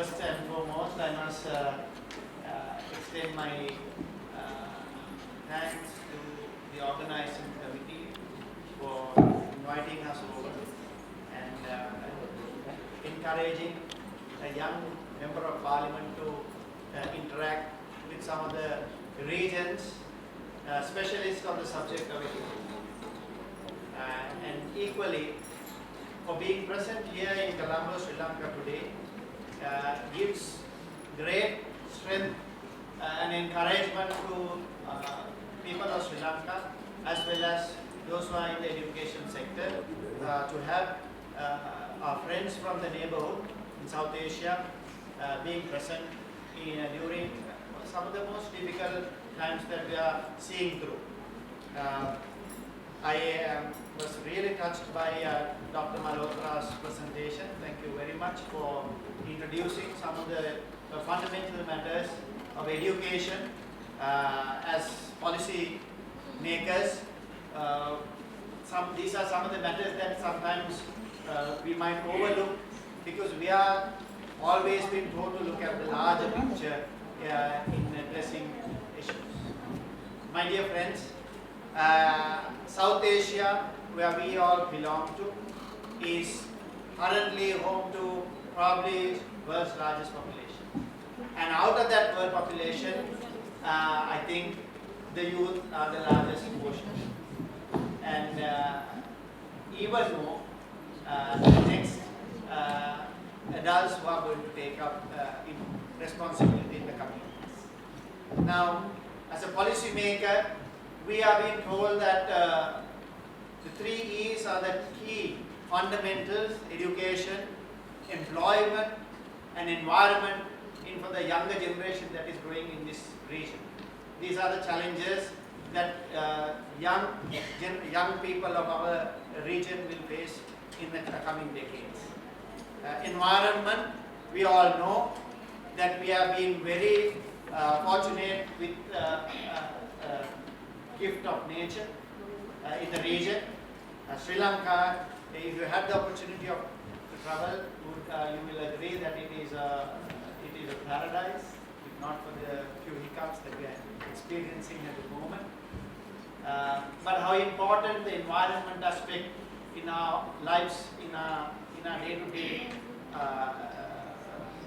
First and foremost, I must extend my thanks to the organizing committee for inviting us over and encouraging a young member of parliament to interact with some of the regions, specialists on the subject of education. And equally, for being present here in Colombo, Sri Lanka today, gives great strength and encouragement to people of Sri Lanka as well as those who are in the education sector to have our friends from the neighborhood in South Asia being present during some of the most difficult times that we are seeing through. I was really touched by Dr. Malhotra's presentation. Thank you very much for introducing some of the fundamental matters of education as policy makers. These are some of the matters that sometimes we might overlook because we are always been told to look at the larger picture in addressing issues. My dear friends, South Asia, where we all belong to, is currently home to probably world's largest population. And out of that world population, I think the youth are the largest portion. And even more, the next adults who are going to take up responsibility in the coming years. Now, as a policy maker, we are being told that the 3 E's are the key fundamentals: education, employment, and environment for the younger generation that is growing in this region. These are the challenges that young people of our region will face in the coming decades. Environment, we all know that we have been very fortunate with gift of nature in the region. Sri Lanka, if you had the opportunity to travel, you will agree that it is a paradise, if not for the few hiccups that we are experiencing at the moment. But how important the environment aspect in our lives, in our day-to-day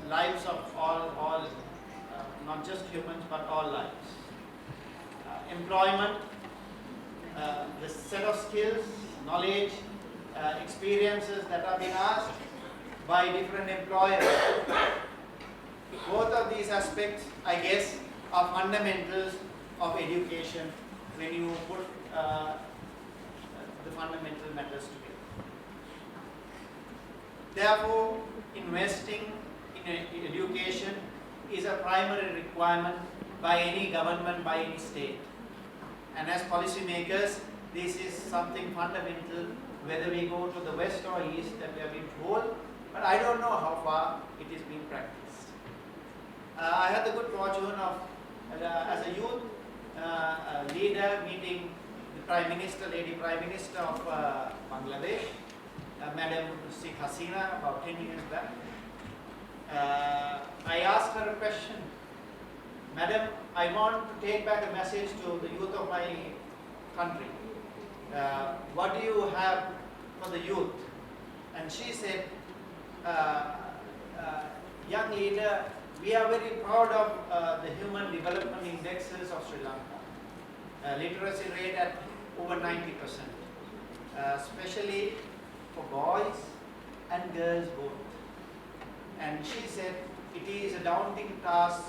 lives of all not just humans but all lives. Employment, the set of skills, knowledge, experiences that are being asked by different employers. Both of these aspects, I guess, are fundamentals of education when you put the fundamental matters together. Therefore, investing in education is a primary requirement by any government, by any state. And as policymakers, this is something fundamental, whether we go to the west or east, that we have been told, but I don't know how far it is being practiced. I had the good fortune of, as a youth leader, meeting the Prime Minister, Lady Prime Minister of Bangladesh, Madam Sheikh Hasina, about 10 years back. I asked her a question. Madam, I want to take back a message to the youth of my country. What do you have for the youth? And she said, young leader, we are very proud of the human development indexes of Sri Lanka. Literacy rate at over 90%, especially for boys and girls both. And she said it is a daunting task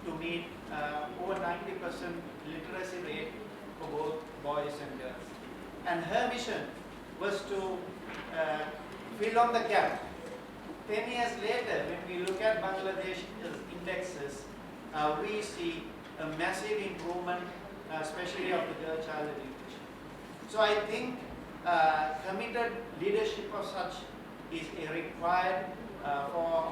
to meet over 90% literacy rate for both boys and girls. And her mission was to fill on the gap. 10 years later, when we look at Bangladesh's indexes, we see a massive improvement, especially of the girl child education. So I think committed leadership of such is required for,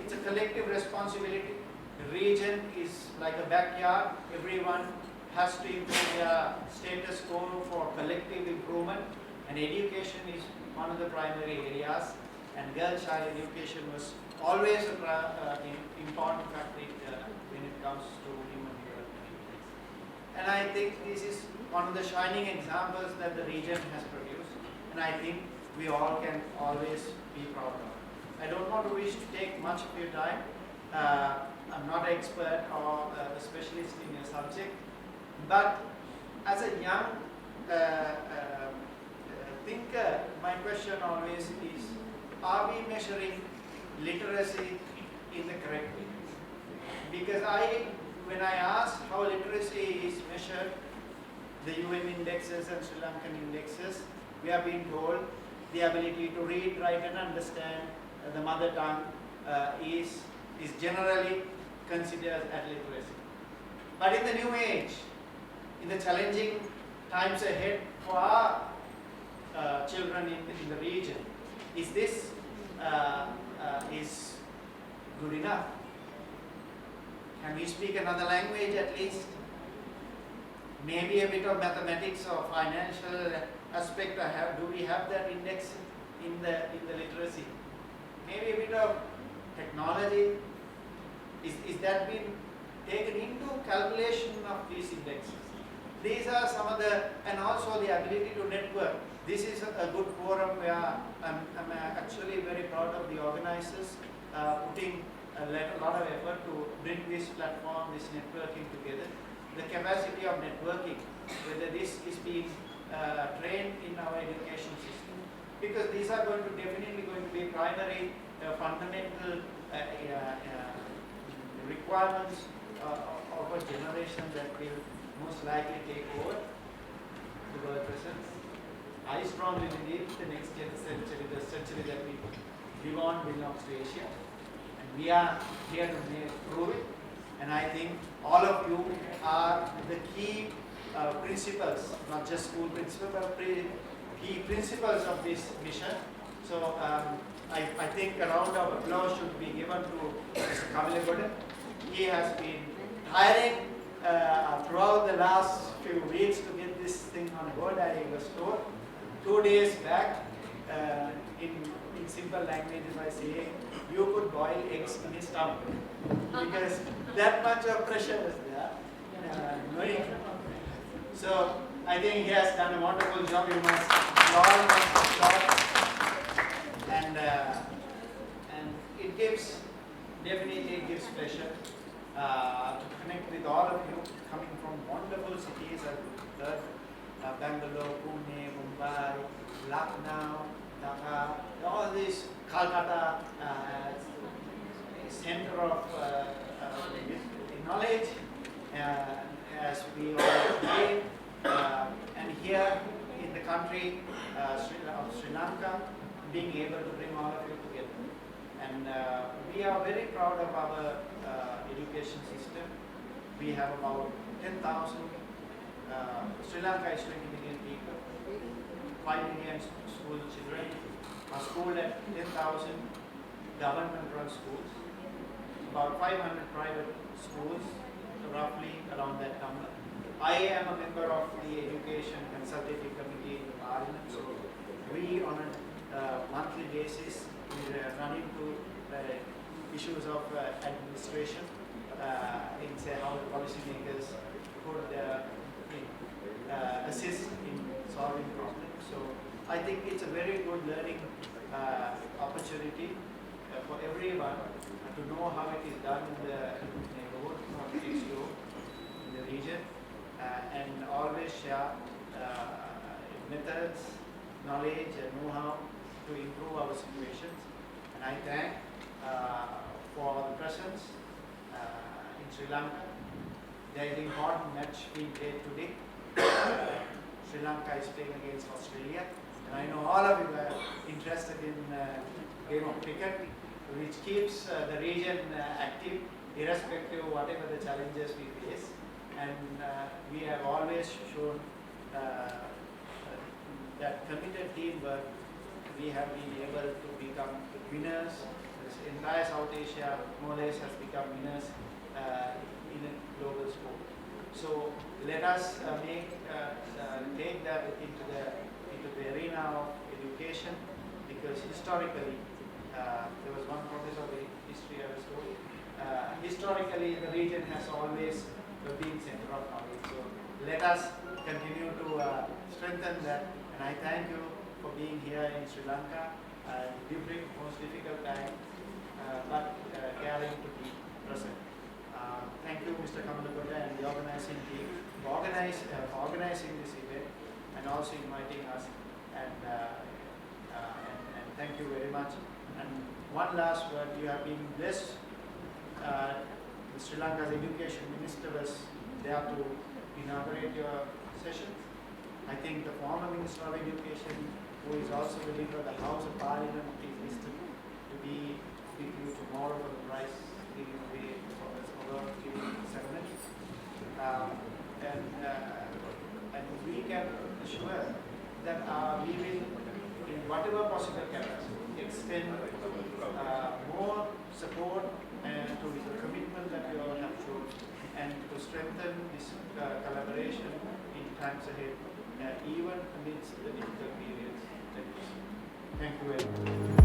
it's a collective responsibility. The region is like a backyard. Everyone has to improve their status quo for collective improvement, and education is one of the primary areas. and girl child education was always an important factor when it comes to human development. And I think this is one of the shining examples that the region has produced, and I think we all can always be proud of. I don't want to wish to take much of your time. I'm not an expert or a specialist in your subject, but as a young thinker, my question always is, are we measuring literacy in the correct way? Because when I ask how literacy is measured, the UN indexes and Sri Lankan indexes, we have been told the ability to read, write and understand the mother tongue is generally considered as literacy. But in the new age, in the challenging times ahead for our children in the region, is this is good enough? Can we speak another language at least? Maybe a bit of mathematics or financial aspect. Do we have that index in the literacy? Maybe a bit of technology. Is that been taken into calculation of these indexes? These are some of and also the ability to network. This is a good forum where I'm actually very proud of the organizers putting a lot of effort to bring this platform, this networking together. The capacity of networking, whether this is being trained in our education system, because these are definitely going to be primary, fundamental requirements of a generation that will most likely take over the world present. I strongly believe the next century, the century that we live on, belongs to Asia, and we are here to prove it. And I think all of you are the key principles, not just school principles, but key principles of this mission. So I think a round of applause should be given to Mr. Kamilagoda. He has been hiring throughout the last few weeks to get this thing on board. I was told 2 days back, in simple language, if I say, you could boil eggs in his stomach, because that much of pressure is there. So I think he has done a wonderful job. You must applaud. And it definitely gives pleasure to connect with all of you coming from wonderful cities. I've heard Bangalore, Pune, Mumbai, Lucknow, Dhaka, all these, Calcutta, center of knowledge, as we all know, and here in the country of Sri Lanka, being able to bring all of you together. And we are very proud of our education system. We have about 10,000, Sri Lanka is 20 million people, 5 million school children are schooled at 10,000 government-run schools, about 500 private schools, roughly around that number. I am a member of the Education Consultative Committee in the Parliament, so we on a monthly basis we run into issues of administration in say how the policymakers could assist in solving problems. So I think it's a very good learning opportunity for everyone to know how it is done in the neighborhood, not next door, in the region, and always share methods, knowledge and know-how to improve our situations. And I thank for the presence in Sri Lanka. There is an important match being played today. Sri Lanka is playing against Australia, and I know all of you are interested in game of cricket, which keeps the region active, irrespective of whatever the challenges we face. And we have always shown that committed teamwork. We have been able to become winners. This entire South Asia, more or less, has become winners in a global sport. So let us take that into the arena of education, because historically There was one professor of history I was told. Historically, the region has always been center of knowledge. So let us continue to strengthen that. And I thank you for being here in Sri Lanka. During most difficult time, but caring to be present. Thank you, Mr. Kamalakota and the organizing team for organizing this event and also inviting us. And thank you very much. And one last word: you have been blessed. Sri Lanka's education minister was there to inaugurate your session. I think the former Minister of Education, who is also the leader of the House of Parliament, is listed to be with you tomorrow for the prize giving away for this award giving ceremony. And we can assure that we will, in whatever possible capacity, extend more support and to the commitment that you all have shown, and to strengthen this collaboration in times ahead, even amidst the difficult periods. Thank you very much.